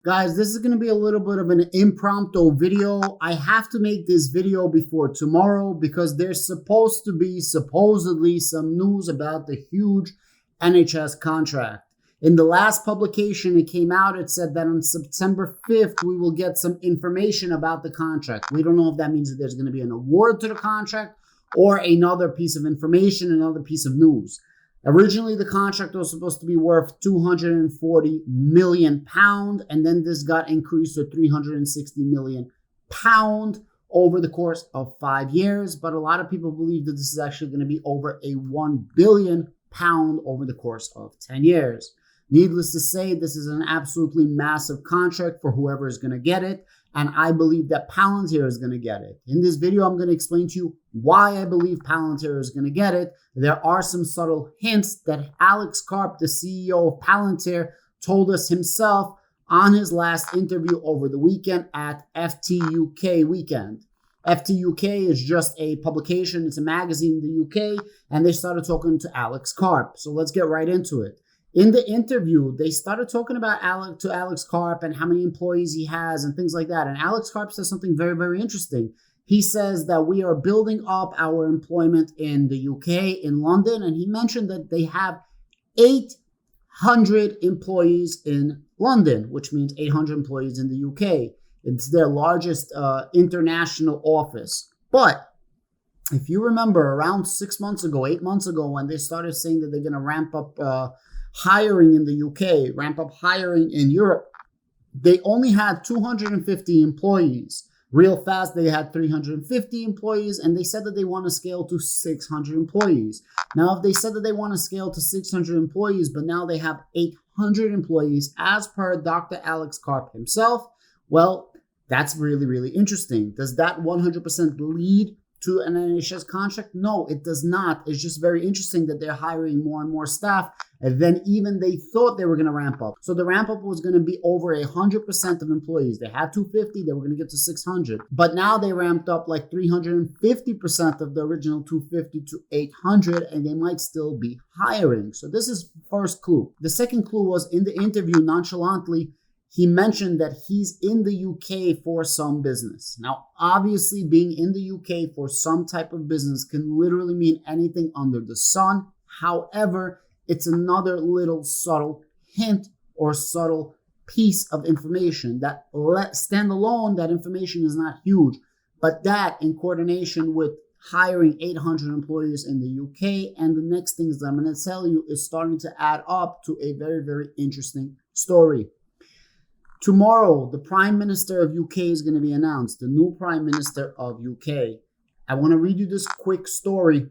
Guys, this is going to be a little bit of an impromptu video. I have to make this video before tomorrow because there's supposed to be supposedly some news about the huge NHS contract. In the last publication, it came out, it said that on September 5th, we will get some information about the contract. We don't know if that means that there's going to be an award to the contract or another piece of information, another piece of news. Originally, the contract was supposed to be worth £240 million, and then this got increased to £360 million over the course of 5 years. But a lot of people believe that this is actually going to be over a £1 billion over the course of 10 years. Needless to say, this is an absolutely massive contract for whoever is going to get it. And I believe that Palantir is going to get it. In this video, I'm going to explain to you why I believe Palantir is going to get it. There are some subtle hints that Alex Karp, the CEO of Palantir, told us himself on his last interview over the weekend at FTUK Weekend. FTUK is just a publication. It's a magazine in the UK, and they started talking to Alex Karp. So let's get right into it. In the interview, they started talking about Alex Karp and how many employees he has and things like that. And Alex Karp says something very, very interesting. He says that we are building up our employment in the UK, in London. And he mentioned that they have 800 employees in London, which means 800 employees in the UK. It's their largest international office. But if you remember, around 8 months ago, when they started saying that they're going to ramp up hiring in the UK, ramp up hiring in Europe, they only had 250 employees. Real fast, they had 350 employees, and they said that they want to scale to 600 employees. Now, if they said that they want to scale to 600 employees, but now they have 800 employees, as per Dr. Alex Karp himself, well, that's really, really interesting. Does that 100% lead to an NHS contract? No, it does not. It's just very interesting that they're hiring more and more staff, and then even they thought they were going to ramp up. So the ramp up was going to be over 100% of employees. They had 250, they were going to get to 600. But now they ramped up like 350% of the original 250 to 800, and they might still be hiring. So this is first clue. The second clue was in the interview, nonchalantly, he mentioned that he's in the UK for some business. Now, obviously, being in the UK for some type of business can literally mean anything under the sun. However, it's another little subtle hint or subtle piece of information that stand alone, that information is not huge. But that in coordination with hiring 800 employees in the UK and the next things that I'm going to tell you is starting to add up to a very, very interesting story. Tomorrow, the Prime Minister of UK is going to be announced, the new Prime Minister of UK. I want to read you this quick story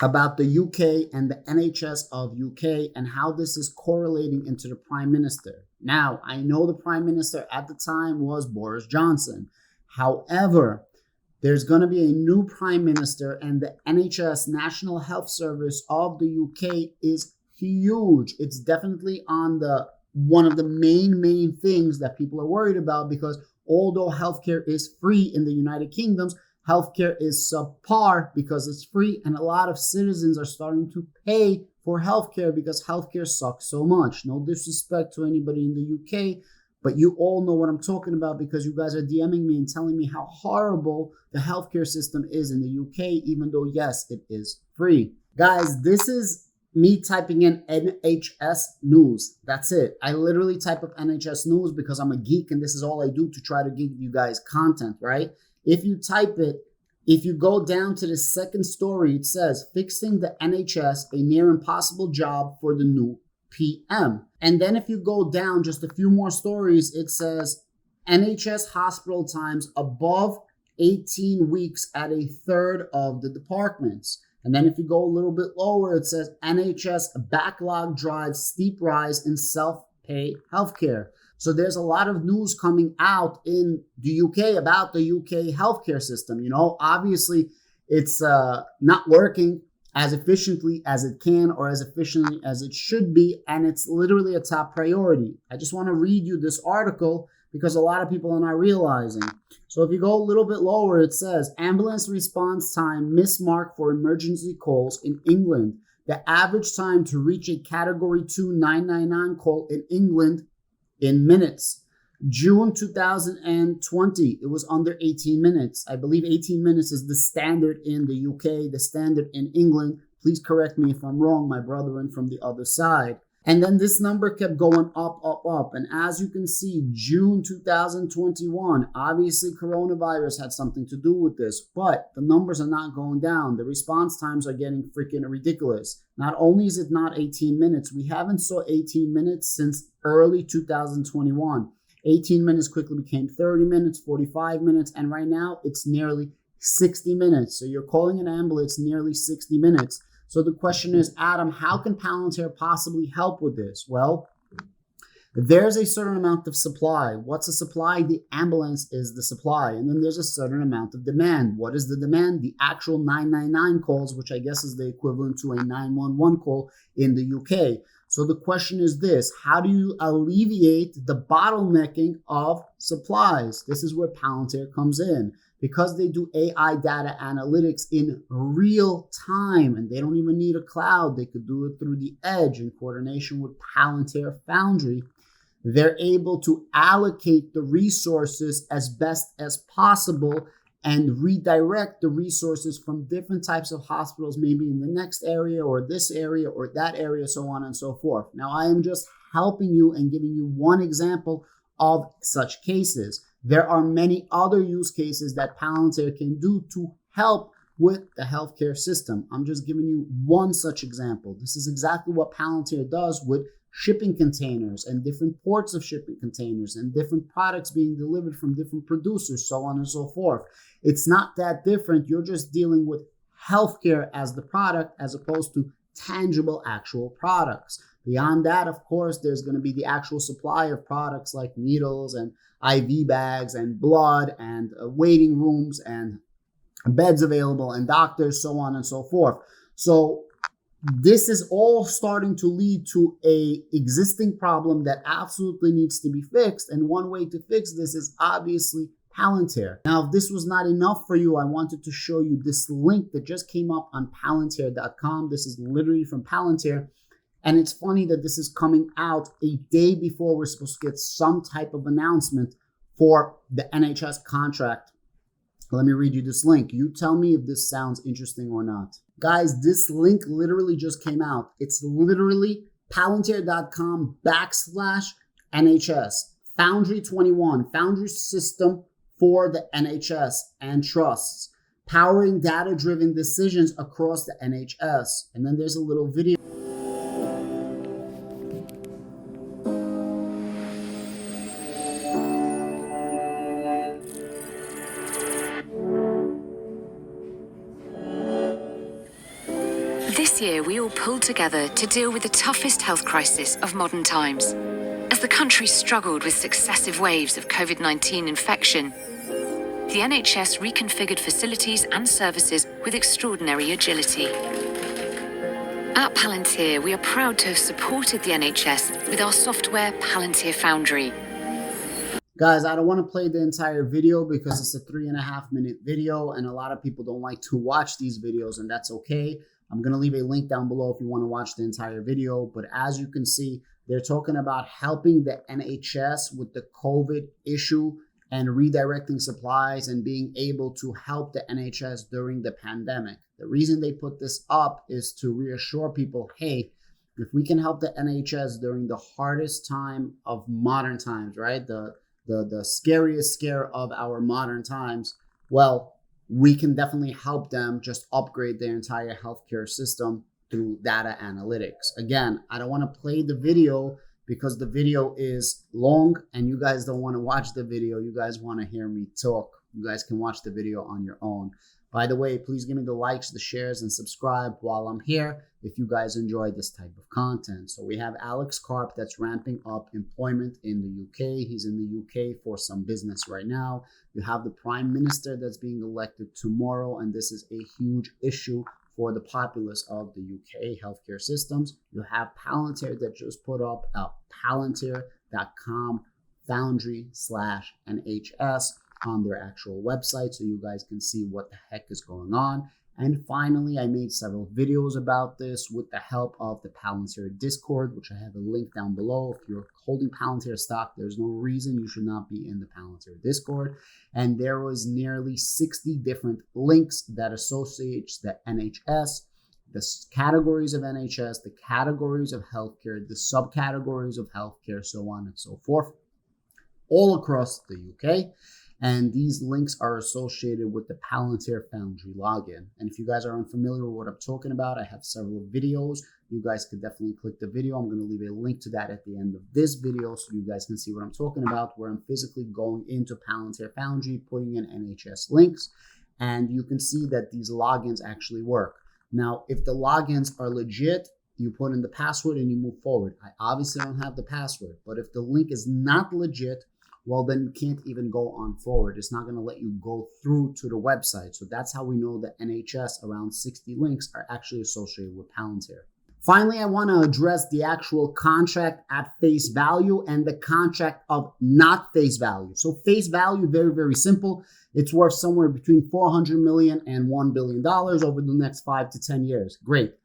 about the UK and the NHS of UK and how this is correlating into the Prime Minister. Now, I know the Prime Minister at the time was Boris Johnson. However, there's going to be a new Prime Minister, and the NHS, National Health Service of the UK, is huge. It's definitely on the one of the main things that people are worried about, because although healthcare is free in the United Kingdom, healthcare is subpar because it's free, and a lot of citizens are starting to pay for healthcare because healthcare sucks so much. No disrespect to anybody in the UK, but you all know what I'm talking about because you guys are DMing me and telling me how horrible the healthcare system is in the UK, even though, yes, it is free. Guys, this is me typing in NHS news. That's it. I literally type up NHS news because I'm a geek and this is all I do to try to give you guys content, right? If you type it, if you go down to the second story, it says, fixing the NHS, a near impossible job for the new PM. And then if you go down just a few more stories, it says, NHS hospital times above 18 weeks at a third of the departments. And then if you go a little bit lower, it says NHS backlog drives steep rise in self-pay healthcare. So there's a lot of news coming out in the UK about the UK healthcare system. You know, obviously it's not working as efficiently as it can or as efficiently as it should be. And it's literally a top priority. I just want to read you this article because a lot of people are not realizing. So if you go a little bit lower, it says ambulance response time mismarked for emergency calls in England. The average time to reach a category 2 999 call in England in minutes. June 2020, it was under 18 minutes. I believe 18 minutes is the standard in the UK, the standard in England. Please correct me if I'm wrong, my brethren from the other side. And then this number kept going up, up, up. And as you can see, June 2021, obviously coronavirus had something to do with this, but the numbers are not going down. The response times are getting freaking ridiculous. Not only is it not 18 minutes, we haven't saw 18 minutes since early 2021. 18 minutes quickly became 30 minutes, 45 minutes, and right now it's nearly 60 minutes. So you're calling an ambulance nearly 60 minutes. So the question is, Adam, how can Palantir possibly help with this? Well, there's a certain amount of supply. What's the supply? The ambulance is the supply. And then there's a certain amount of demand. What is the demand? The actual 999 calls, which I guess is the equivalent to a 911 call in the UK. So the question is this: how do you alleviate the bottlenecking of supplies? This is where Palantir comes in. Because they do AI data analytics in real time, and they don't even need a cloud. They could do it through the edge in coordination with Palantir Foundry. They're able to allocate the resources as best as possible and redirect the resources from different types of hospitals, maybe in the next area or this area or that area, so on and so forth. Now, I am just helping you and giving you one example of such cases. There are many other use cases that Palantir can do to help with the healthcare system. I'm just giving you one such example. This is exactly what Palantir does with shipping containers and different ports of shipping containers and different products being delivered from different producers, so on and so forth. It's not that different. You're just dealing with healthcare as the product as opposed to tangible actual products. Beyond that, of course, there's going to be the actual supply of products like needles and IV bags and blood and waiting rooms and beds available and doctors, so on and so forth. So this is all starting to lead to a existing problem that absolutely needs to be fixed. And one way to fix this is obviously Palantir. Now, if this was not enough for you, I wanted to show you this link that just came up on Palantir.com. This is literally from Palantir. And it's funny that this is coming out a day before we're supposed to get some type of announcement for the NHS contract. Let me read you this link. You tell me if this sounds interesting or not. Guys, this link literally just came out. It's literally palantir.com/NHS. Foundry 21, Foundry system for the NHS and trusts, powering data-driven decisions across the NHS. And then there's a little video. This year, we all pulled together to deal with the toughest health crisis of modern times. As the country struggled with successive waves of COVID-19 infection, the NHS reconfigured facilities and services with extraordinary agility. At Palantir, we are proud to have supported the NHS with our software, Palantir Foundry. Guys, I don't want to play the entire video because it's a 3.5-minute video, and a lot of people don't like to watch these videos, and that's okay. I'm going to leave a link down below if you want to watch the entire video. But as you can see, they're talking about helping the NHS with the COVID issue and redirecting supplies and being able to help the NHS during the pandemic. The reason they put this up is to reassure people, hey, if we can help the NHS during the hardest time of modern times, right? The scariest scare of our modern times, well, we can definitely help them just upgrade their entire healthcare system through data analytics. Again, I don't want to play the video because the video is long and you guys don't want to watch the video. You guys want to hear me talk. You guys can watch the video on your own. By the way, please give me the likes, the shares, and subscribe while I'm here if you guys enjoy this type of content. So we have Alex Karp that's ramping up employment in the UK. He's in the UK for some business right now. You have the Prime Minister that's being elected tomorrow, and this is a huge issue for the populace of the UK healthcare systems. You have Palantir that just put up palantir.com Foundry/NHS on their actual website, so you guys can see what the heck is going on. And finally, I made several videos about this with the help of the Palantir Discord, which I have a link down below. If you're holding Palantir stock, there's no reason you should not be in the Palantir Discord. And there was nearly 60 different links that associates the NHS, the categories of NHS, the categories of healthcare, the subcategories of healthcare, so on and so forth, all across the UK. And these links are associated with the Palantir Foundry login. And if you guys are unfamiliar with what I'm talking about, I have several videos. You guys could definitely click the video. I'm going to leave a link to that at the end of this video so you guys can see what I'm talking about, where I'm physically going into Palantir Foundry, putting in NHS links, and you can see that these logins actually work. Now, if the logins are legit, you put in the password and you move forward. I obviously don't have the password, but if the link is not legit, well, then you can't even go on forward. It's not going to let you go through to the website. So that's how we know that NHS, around 60 links, are actually associated with Palantir. Finally, I want to address the actual contract at face value and the contract of not face value. So face value, very, very simple. It's worth somewhere between $400 million and $1 billion over the next 5 to 10 years. Great.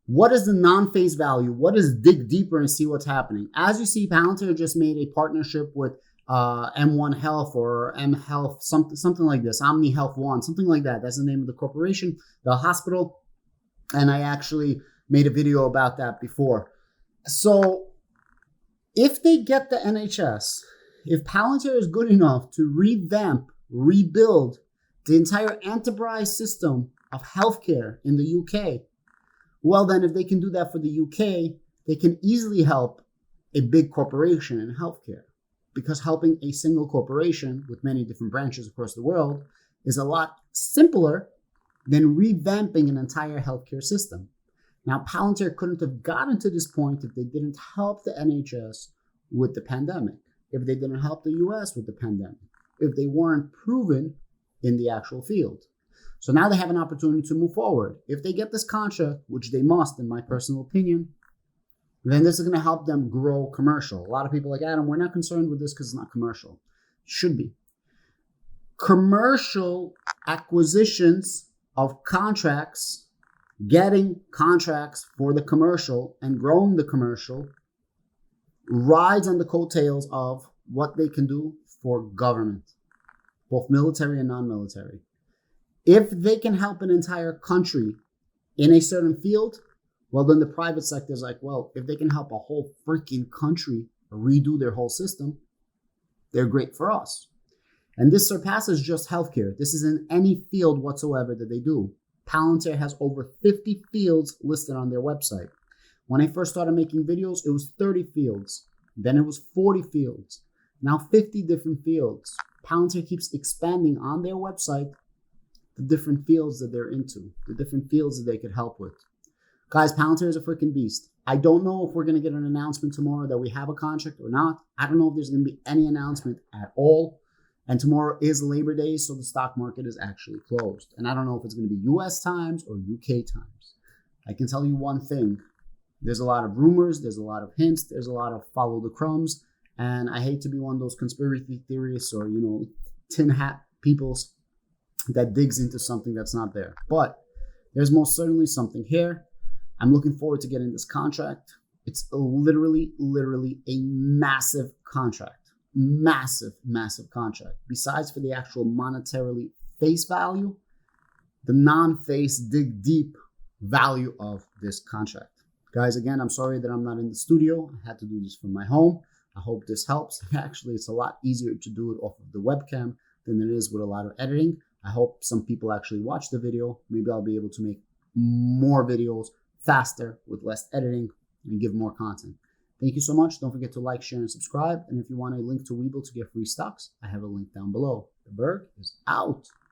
What is the non-face value? What is dig deeper and see what's happening? As you see, Palantir just made a partnership with M1 Health or M Health, something like this, Omni Health One, something like that. That's the name of the corporation, the hospital. And I actually made a video about that before. So if they get the NHS, if Palantir is good enough to revamp, rebuild the entire enterprise system of healthcare in the UK, well, then if they can do that for the UK, they can easily help a big corporation in healthcare. Because helping a single corporation with many different branches across the world is a lot simpler than revamping an entire healthcare system. Now, Palantir couldn't have gotten to this point if they didn't help the NHS with the pandemic, if they didn't help the US with the pandemic, if they weren't proven in the actual field. So now they have an opportunity to move forward. If they get this contract, which they must, in my personal opinion, then this is going to help them grow commercial. A lot of people are like, Adam, we're not concerned with this because it's not commercial. It should be. Commercial acquisitions of contracts, getting contracts for the commercial and growing the commercial rides on the coattails of what they can do for government, both military and non-military. If they can help an entire country in a certain field, well, then the private sector is like, well, if they can help a whole freaking country redo their whole system, they're great for us. And this surpasses just healthcare. This is in any field whatsoever that they do. Palantir has over 50 fields listed on their website. When I first started making videos, it was 30 fields. Then it was 40 fields. Now 50 different fields. Palantir keeps expanding on their website the different fields that they're into, the different fields that they could help with. Guys, Palantir is a freaking beast. I don't know if we're going to get an announcement tomorrow that we have a contract or not. I don't know if there's going to be any announcement at all. And tomorrow is Labor Day, so the stock market is actually closed. And I don't know if it's going to be US times or UK times. I can tell you one thing. There's a lot of rumors. There's a lot of hints. There's a lot of follow the crumbs. And I hate to be one of those conspiracy theorists or, tin hat peoples that digs into something that's not there. But there's most certainly something here. I'm looking forward to getting this contract. It's literally a massive contract. Massive contract. Besides for the actual monetarily face value, the non-face dig deep value of this contract. Guys, again, I'm sorry that I'm not in the studio. I had to do this from my home. I hope this helps. Actually, it's a lot easier to do it off of the webcam than it is with a lot of editing. I hope some people actually watch the video. Maybe I'll be able to make more videos faster with less editing and give more content. Thank you so much. Don't forget to like, share, and subscribe. And if you want a link to Webull to get free stocks, I have a link down below. The Berg is out.